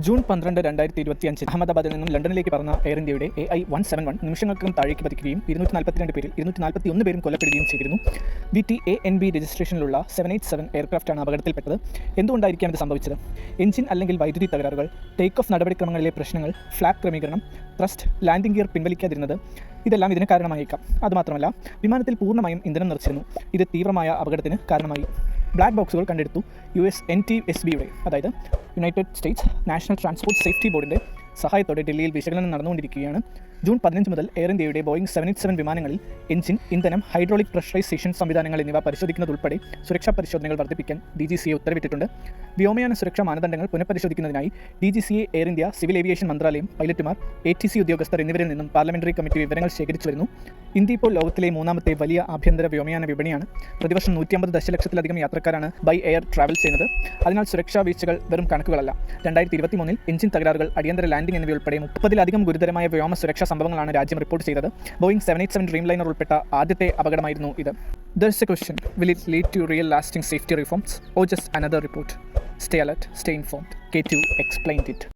June 12, 2025 അഹമ്മദാബാദിൽ നിന്നും ലണ്ടനിലേക്ക് പറന്ന എയർ ഇന്ത്യയുടെ AI-171 നിമിഷങ്ങൾക്കകം താഴേക്ക് പതിക്കുകയും 242 പേരിൽ 241 പേരും കൊല്ലപ്പെടുകയും ചെയ്തിരുന്നു. VTANB രജിസ്ട്രേഷനിലുള്ള 787 എയർക്രാഫ്റ്റാണ് അപകടത്തിൽപ്പെട്ടത്. എന്തുകൊണ്ടായിരിക്കാം ഇത് സംഭവിച്ചത്? എഞ്ചിൻ അല്ലെങ്കിൽ വൈദ്യുതി തകരാറുകൾ, ടേക്ക് ഓഫ് നടപടിക്രമങ്ങളിലെ പ്രശ്നങ്ങൾ, ഫ്ലാപ്പ് ക്രമീകരണം, ത്രസ്റ്റ്, ലാൻഡിംഗ് ഗിയർ പിൻവലിക്കാതിരുന്നത്, ഇതെല്ലാം ഇതിന് കാരണമായേക്കാം. അതുമാത്രമല്ല, വിമാനത്തിൽ പൂർണ്ണമായും ഇന്ധനം നിറച്ചിരുന്നു. ഇത് തീവ്രമായ അപകടത്തിന് കാരണമായി. ബ്ലാക്ക് ബോക്സുകൾ കണ്ടെടുത്തു. US NTSBയുടെ, അതായത് United States national transport safety ബോർഡിൻ്റെ സഹായത്തോടെ ഡൽഹിയിൽ വിശകലനം നടന്നുകൊണ്ടിരിക്കുകയാണ്. ജൂൺ 15 മുതൽ എയർ ഇന്ത്യയുടെ ബോയിങ് 787 വിമാനങ്ങളിൽ എഞ്ചിൻ, ഇന്ധനം, ഹൈഡ്രോളിക് പ്രഷറൈസേഷൻ സംവിധാനങ്ങൾ എന്നിവ പരിശോധിക്കുന്നതുൾപ്പെടെ സുരക്ഷാ പരിശോധനകൾ വർദ്ധിപ്പിക്കാൻ DGCA ഉത്തരവിട്ടിട്ടുണ്ട്. വ്യോമയാന സുരക്ഷാ മാനദണ്ഡങ്ങൾ പുനഃപരിശോധിക്കുന്നതിനായി DGCA, air India, civil aviation മന്ത്രാലയം, പൈലറ്റുമാർ, ATC ഉദ്യോഗസ്ഥർ എന്നിവരിൽ നിന്നും പാർലമെന്ററി കമ്മിറ്റി വിവരങ്ങൾ ശേഖരിച്ചു വരുന്നു. ഇന്ത്യ ഇപ്പോൾ ലോകത്തിലെ മൂന്നാമത്തെ വലിയ ആഭ്യന്തര വ്യോമയാന വിപണിയാണ്. പ്രതിവർഷം 150 ദശലക്ഷത്തിലധികം യാത്രക്കാരാണ് ബൈ എയർ ട്രാവൽ ചെയ്യുന്നത്. അതിനാൽ സുരക്ഷാ വീഴ്ചകൾ വെറും കണക്കുകളല്ല. 2023 എഞ്ചിൻ തകരാറുകൾ, അടിയന്തര ലാൻഡിംഗ് എന്നിവയുൾപ്പെടെ 30-ലധികം ഗുരുതരമായ വ്യോമ സുരക്ഷാ സംഭവങ്ങളാണ് രാജ്യം റിപ്പോർട്ട് ചെയ്തത്. ബോയിങ് 787 ഡ്രീംലൈനർ ഉൾപ്പെട്ട ആദ്യത്തെ അപകടമായിരുന്നു ഇത്. There's a question: will it lead to real lasting safety reforms or just another report? Stay alert, stay informed. K2 explained it.